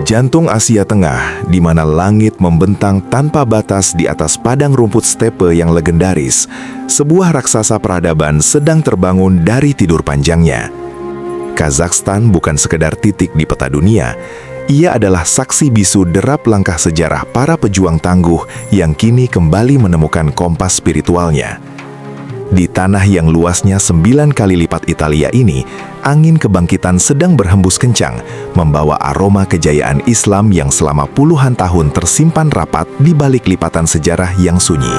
jantung Asia Tengah, di mana langit membentang tanpa batas di atas padang rumput stepe yang legendaris, sebuah raksasa peradaban sedang terbangun dari tidur panjangnya. Kazakhstan bukan sekedar titik di peta dunia, ia adalah saksi bisu derap langkah sejarah para pejuang tangguh yang kini kembali menemukan kompas spiritualnya. Di tanah yang luasnya 9 kali lipat Italia ini, angin kebangkitan sedang berhembus kencang, membawa aroma kejayaan Islam yang selama puluhan tahun tersimpan rapat di balik lipatan sejarah yang sunyi.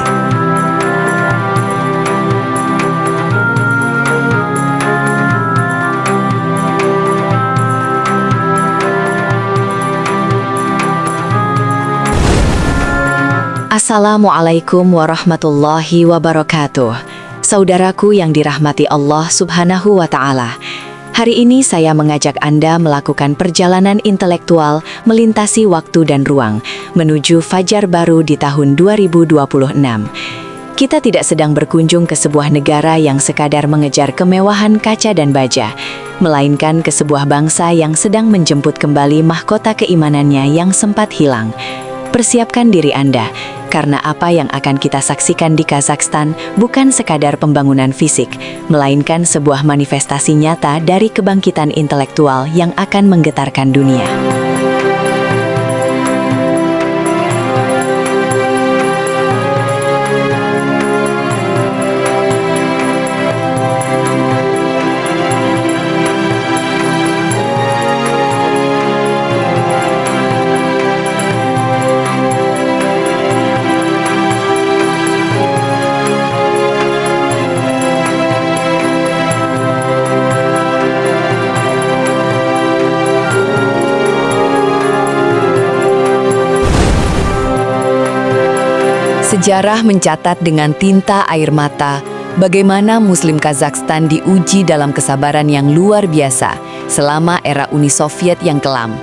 Assalamualaikum warahmatullahi wabarakatuh. Saudaraku yang dirahmati Allah Subhanahu wa Ta'ala, hari ini saya mengajak Anda melakukan perjalanan intelektual melintasi waktu dan ruang menuju fajar baru di tahun 2026. Kita tidak sedang berkunjung ke sebuah negara yang sekadar mengejar kemewahan kaca dan baja, melainkan ke sebuah bangsa yang sedang menjemput kembali mahkota keimanannya yang sempat hilang. Persiapkan diri Anda, karena apa yang akan kita saksikan di Kazakhstan bukan sekadar pembangunan fisik, melainkan sebuah manifestasi nyata dari kebangkitan intelektual yang akan menggetarkan dunia. Sejarah mencatat dengan tinta air mata bagaimana Muslim Kazakhstan diuji dalam kesabaran yang luar biasa selama era Uni Soviet yang kelam.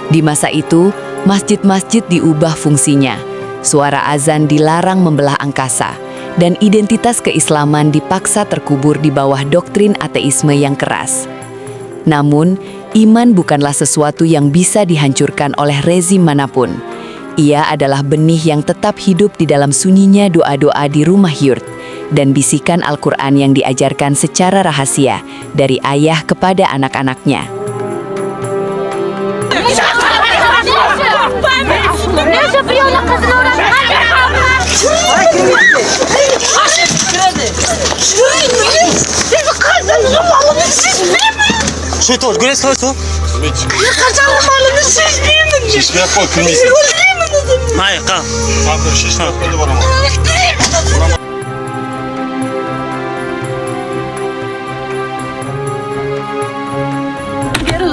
Di masa itu, masjid-masjid diubah fungsinya, suara azan dilarang membelah angkasa, dan identitas keislaman dipaksa terkubur di bawah doktrin ateisme yang keras. Namun, iman bukanlah sesuatu yang bisa dihancurkan oleh rezim manapun. Ia adalah benih yang tetap hidup di dalam sunyinya doa-doa di rumah yurt dan bisikan Al-Quran yang diajarkan secara rahasia dari ayah kepada anak-anaknya.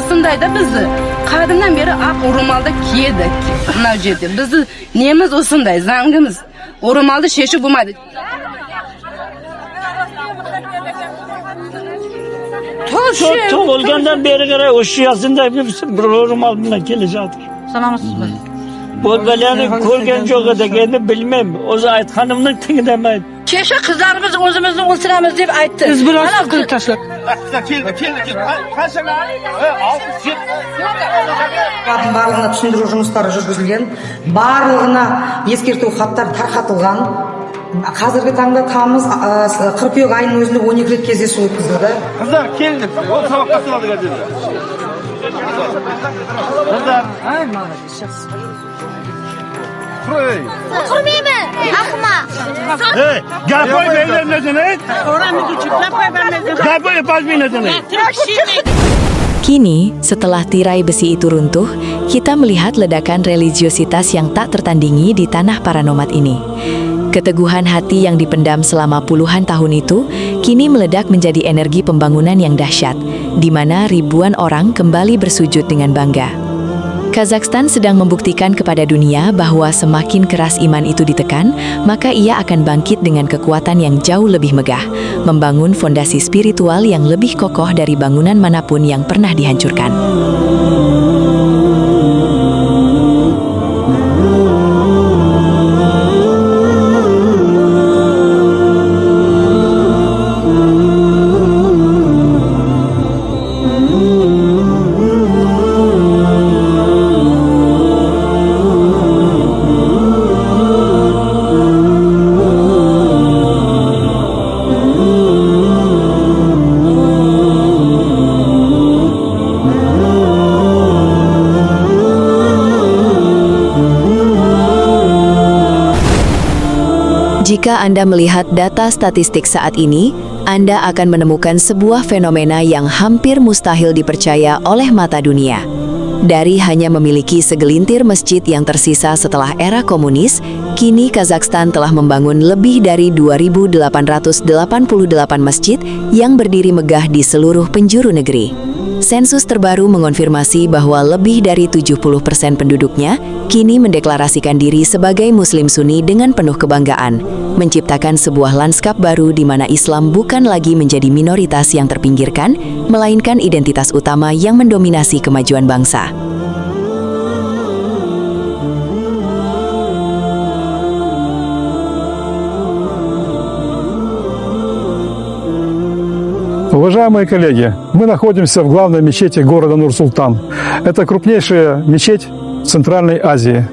Осындайда бізді қадымнан бері ақ орамалды киеді мына жерде. Бізді неміз осындай, заңымыз. Орамалды шешіп болмайды. Tug'ilgandan beri qaray o'sha yasinda bir ro'mol bilan kelishadir. Salamatсыз ба? Bo'lganlarni ko'rgan yo'q edi, endi bilmayman. O'zi aytganimni tinglamaydi. Kecha qizlarimiz o'zimizni o'ldiramiz deb aytdi. Biz bilan qilib tashlab. Барлығына түсіндіру жұмыстары жүргізілген, барлығына ескерту хаттар тарқатылған. Қазіргі таңда тамыз қыркүйек айының өзінде 12 рет кездесу өткізілді. Қыздар, келіңдер. Ол сабаққа сұрады қазір. Қыздар. Ай, молодец, сейчас. Oturmayman, ahmoq. Gapoy beylerine Gapoy pasminine. Kini, setelah tirai besi itu runtuh, kita melihat ledakan religiositas yang tak tertandingi di tanah para nomad ini. Keteguhan hati yang dipendam selama puluhan tahun itu, kini meledak menjadi energi pembangunan yang dahsyat, di mana ribuan orang kembali bersujud dengan bangga. Kazakhstan sedang membuktikan kepada dunia bahwa semakin keras iman itu ditekan, maka ia akan bangkit dengan kekuatan yang jauh lebih megah, membangun fondasi spiritual yang lebih kokoh dari bangunan manapun yang pernah dihancurkan. Jika Anda melihat data statistik saat ini, Anda akan menemukan sebuah fenomena yang hampir mustahil dipercaya oleh mata dunia. Dari hanya memiliki segelintir masjid yang tersisa setelah era komunis, kini Kazakhstan telah membangun lebih dari 2.888 masjid yang berdiri megah di seluruh penjuru negeri. Sensus terbaru mengonfirmasi bahwa lebih dari 70% penduduknya kini mendeklarasikan diri sebagai Muslim Sunni dengan penuh kebanggaan, menciptakan sebuah lanskap baru di mana Islam bukan lagi menjadi minoritas yang terpinggirkan, melainkan identitas utama yang mendominasi kemajuan bangsa. Уважаемые коллеги, мы находимся в главной мечети города Нур-Султан. Это крупнейшая мечеть в Центральной Азии.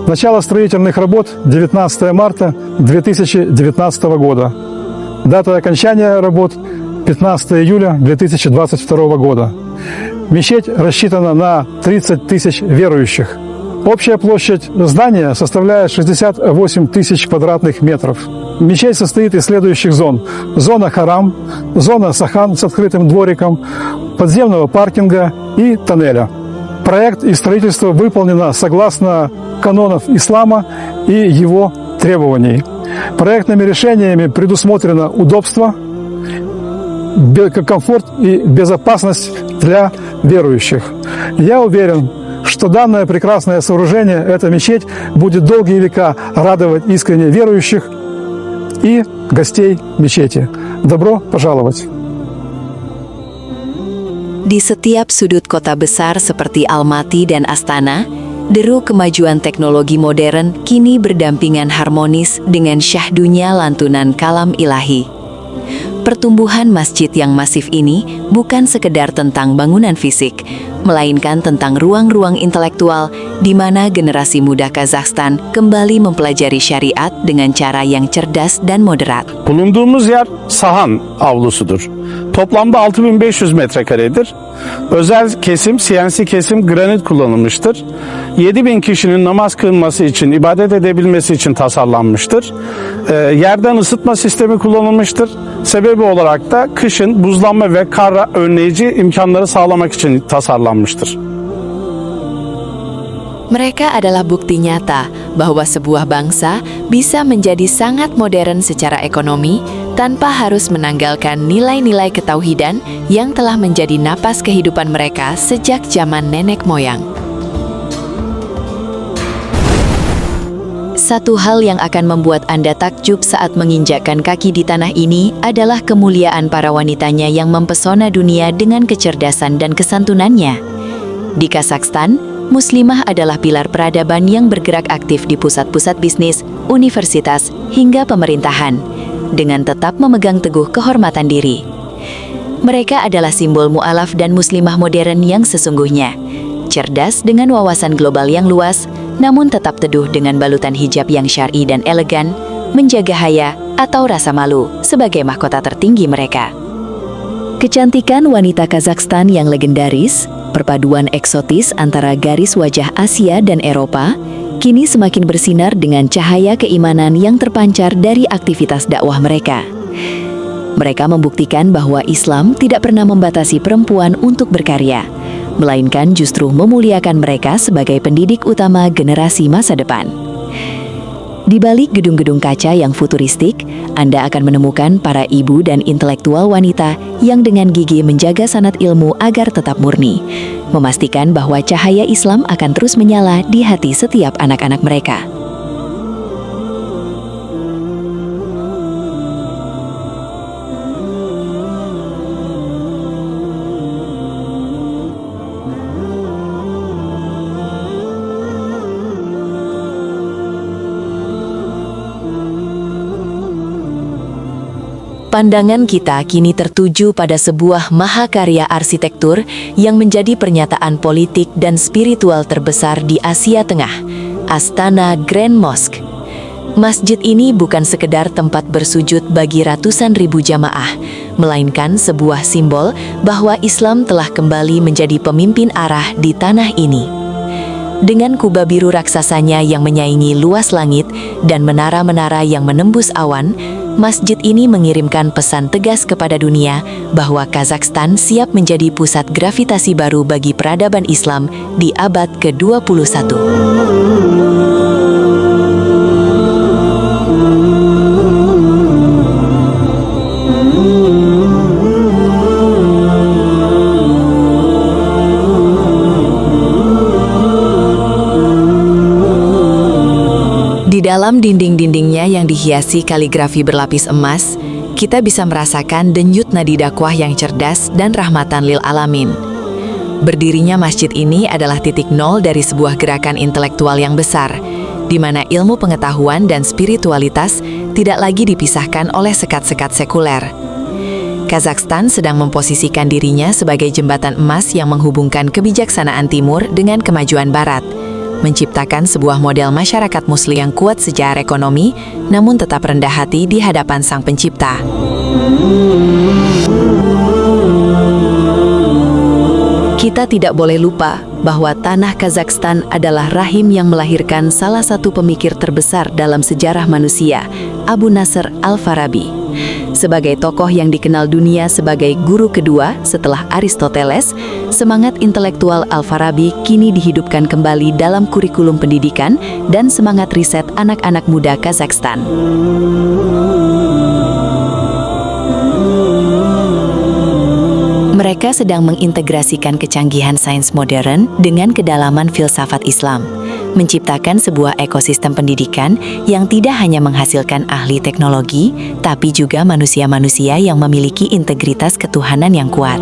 Начало строительных работ 19 марта 2019 года. Дата окончания работ 15 июля 2022 года. Мечеть рассчитана на 30 тысяч верующих. Общая площадь здания составляет 68 тысяч квадратных метров. Мечеть состоит из следующих зон. Зона Харам, зона Сахан с открытым двориком, подземного паркинга и тоннеля. Проект и строительство выполнено согласно канонов ислама и его требований. Проектными решениями предусмотрено удобство, комфорт и безопасность для верующих. Я уверен, что данное прекрасное сооружение, эта мечеть, будет долгие века радовать искренне верующих и gostei mecheti. Добро пожаловать. Di setiap sudut kota besar seperti Almaty dan Astana, deru kemajuan teknologi modern kini berdampingan harmonis dengan syahdunya lantunan kalam ilahi. Pertumbuhan masjid yang masif ini bukan sekedar tentang bangunan fisik, melainkan tentang ruang-ruang intelektual di mana generasi muda Kazakhstan kembali mempelajari syariat dengan cara yang cerdas dan moderat. Bulunduğumuz yer Sahan avlusudur. Toplamda 6500 metrekaredir. Özel kesim, CNC kesim granit kullanılmıştır. 7000 kişinin namaz kılması için, ibadet edebilmesi için tasarlanmıştır. Yerden ısıtma sistemi kullanılmıştır. Sebebi olarak da kışın buzlanma ve kar önleyici imkanları sağlamak için tasarlanmıştır. Mereka adalah bukti nyata bahwa sebuah bangsa bisa menjadi sangat modern secara ekonomi tanpa harus menanggalkan nilai-nilai ketauhidan yang telah menjadi napas kehidupan mereka sejak zaman nenek moyang. Satu hal yang akan membuat Anda takjub saat menginjakkan kaki di tanah ini adalah kemuliaan para wanitanya yang mempesona dunia dengan kecerdasan dan kesantunannya. Di Kazakhstan, Muslimah adalah pilar peradaban yang bergerak aktif di pusat-pusat bisnis, universitas, hingga pemerintahan, dengan tetap memegang teguh kehormatan diri. Mereka adalah simbol mu'alaf dan muslimah modern yang sesungguhnya. Cerdas dengan wawasan global yang luas, namun tetap teduh dengan balutan hijab yang syar'i dan elegan, menjaga haya atau rasa malu sebagai mahkota tertinggi mereka. Kecantikan wanita Kazakhstan yang legendaris, perpaduan eksotis antara garis wajah Asia dan Eropa, kini semakin bersinar dengan cahaya keimanan yang terpancar dari aktivitas dakwah mereka. Mereka membuktikan bahwa Islam tidak pernah membatasi perempuan untuk berkarya, melainkan justru memuliakan mereka sebagai pendidik utama generasi masa depan. Di balik gedung-gedung kaca yang futuristik, Anda akan menemukan para ibu dan intelektual wanita yang dengan gigih menjaga sanad ilmu agar tetap murni, memastikan bahwa cahaya Islam akan terus menyala di hati setiap anak-anak mereka. Pandangan kita kini tertuju pada sebuah mahakarya arsitektur yang menjadi pernyataan politik dan spiritual terbesar di Asia Tengah, Astana Grand Mosque. Masjid ini bukan sekedar tempat bersujud bagi ratusan ribu jamaah, melainkan sebuah simbol bahwa Islam telah kembali menjadi pemimpin arah di tanah ini. Dengan kubah biru raksasanya yang menyaingi luas langit dan menara-menara yang menembus awan, masjid ini mengirimkan pesan tegas kepada dunia bahwa Kazakhstan siap menjadi pusat gravitasi baru bagi peradaban Islam di abad ke-21. Di dalam dinding-dindingnya yang dihiasi kaligrafi berlapis emas, kita bisa merasakan denyut nadi dakwah yang cerdas dan rahmatan lil alamin. Berdirinya masjid ini adalah titik nol dari sebuah gerakan intelektual yang besar, di mana ilmu pengetahuan dan spiritualitas tidak lagi dipisahkan oleh sekat-sekat sekuler. Kazakhstan sedang memposisikan dirinya sebagai jembatan emas yang menghubungkan kebijaksanaan timur dengan kemajuan barat, menciptakan sebuah model masyarakat muslim yang kuat secara ekonomi, namun tetap rendah hati di hadapan Sang Pencipta. Kita tidak boleh lupa bahwa tanah Kazakhstan adalah rahim yang melahirkan salah satu pemikir terbesar dalam sejarah manusia, Abu Nasr Al-Farabi. Sebagai tokoh yang dikenal dunia sebagai guru kedua setelah Aristoteles, semangat intelektual Al-Farabi kini dihidupkan kembali dalam kurikulum pendidikan dan semangat riset anak-anak muda Kazakhstan. Mereka sedang mengintegrasikan kecanggihan sains modern dengan kedalaman filsafat Islam, menciptakan sebuah ekosistem pendidikan yang tidak hanya menghasilkan ahli teknologi, tapi juga manusia-manusia yang memiliki integritas ketuhanan yang kuat.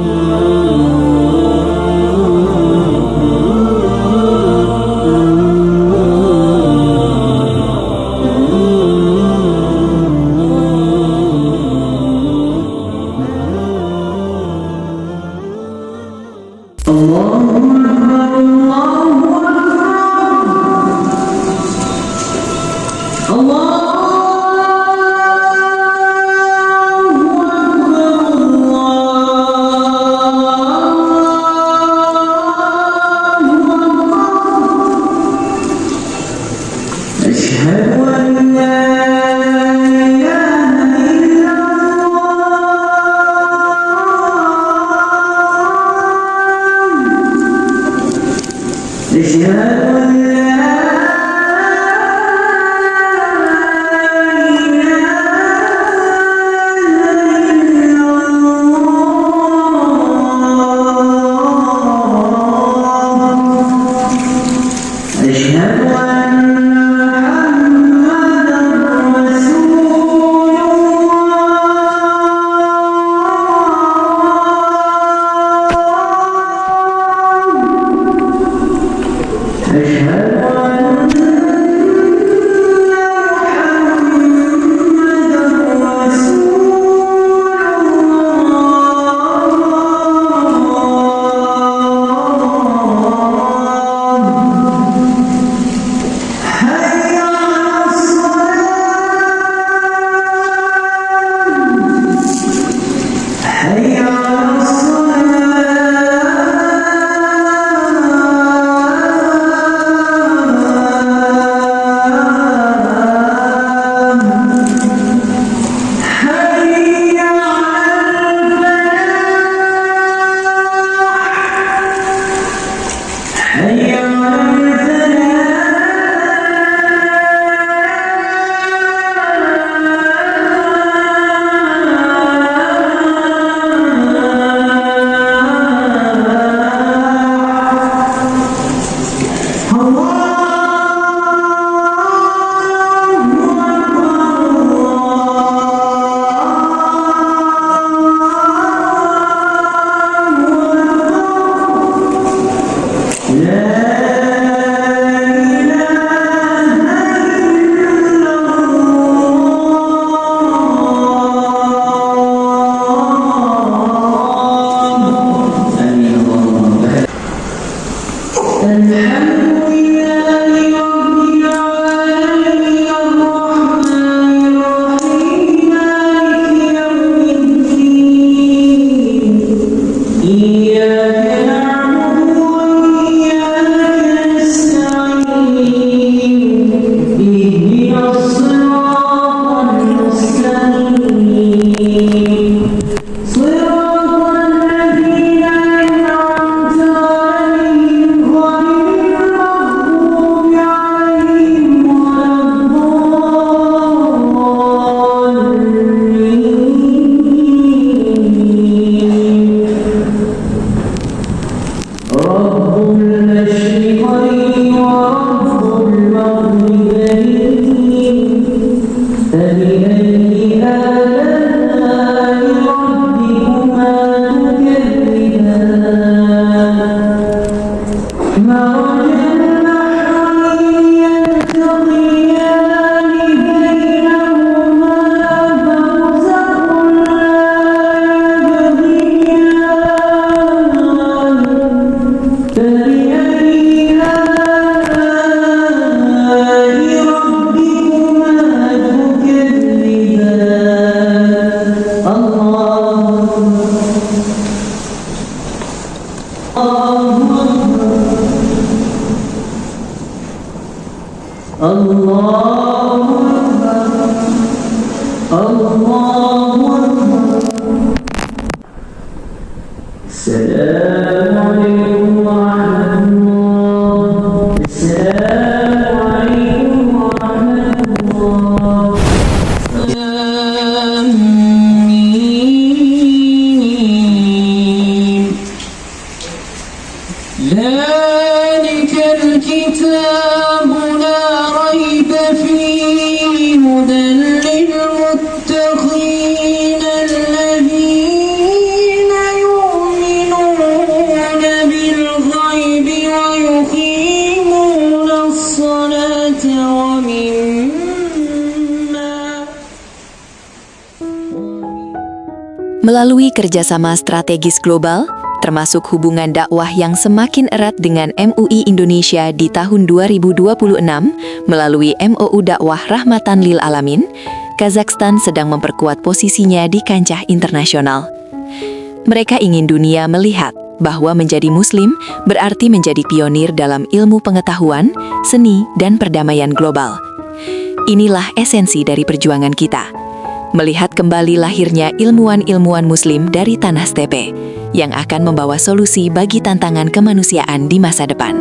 ذلك الكتاب لا ريب فيه هدى للمتقين الذين يؤمنون بالغيب ويقيمون الصلاة ومما Melalui kerjasama strategis global, termasuk hubungan dakwah yang semakin erat dengan MUI Indonesia di tahun 2026 melalui MOU Dakwah Rahmatan lil Alamin, Kazakhstan sedang memperkuat posisinya di kancah internasional. Mereka ingin dunia melihat bahwa menjadi Muslim berarti menjadi pionir dalam ilmu pengetahuan, seni, dan perdamaian global. Inilah esensi dari perjuangan kita, melihat kembali lahirnya ilmuwan-ilmuwan Muslim dari tanah stepe, yang akan membawa solusi bagi tantangan kemanusiaan di masa depan.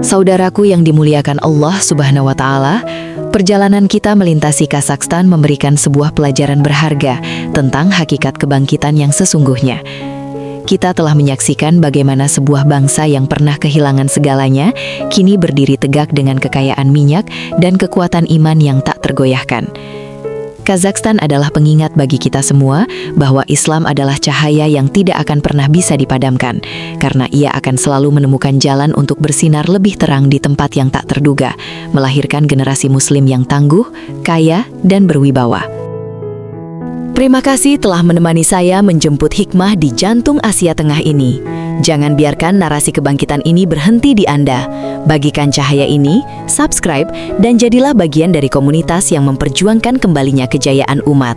Saudaraku yang dimuliakan Allah Subhanahu wa Ta'ala, perjalanan kita melintasi Kazakhstan memberikan sebuah pelajaran berharga tentang hakikat kebangkitan yang sesungguhnya. Kita telah menyaksikan bagaimana sebuah bangsa yang pernah kehilangan segalanya kini berdiri tegak dengan kekayaan minyak dan kekuatan iman yang tak tergoyahkan. Kazakhstan adalah pengingat bagi kita semua bahwa Islam adalah cahaya yang tidak akan pernah bisa dipadamkan, karena ia akan selalu menemukan jalan untuk bersinar lebih terang di tempat yang tak terduga, melahirkan generasi Muslim yang tangguh, kaya, dan berwibawa. Terima kasih telah menemani saya menjemput hikmah di jantung Asia Tengah ini. Jangan biarkan narasi kebangkitan ini berhenti di Anda. Bagikan cahaya ini, subscribe, dan jadilah bagian dari komunitas yang memperjuangkan kembalinya kejayaan umat.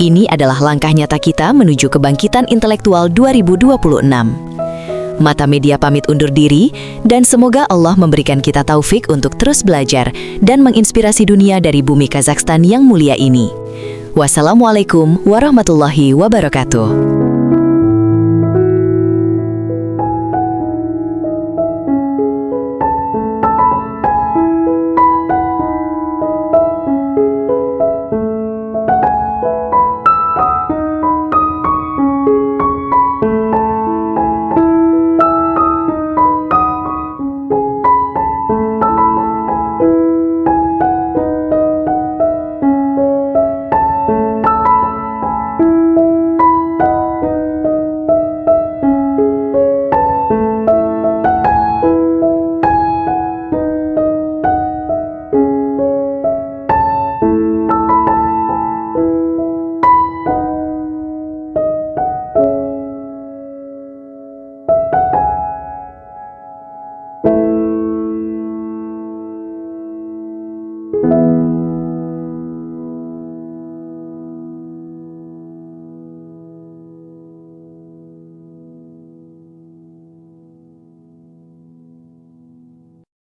Ini adalah langkah nyata kita menuju kebangkitan intelektual 2026. Mata Media pamit undur diri, dan semoga Allah memberikan kita taufik untuk terus belajar dan menginspirasi dunia dari bumi Kazakhstan yang mulia ini. Wassalamualaikum warahmatullahi wabarakatuh.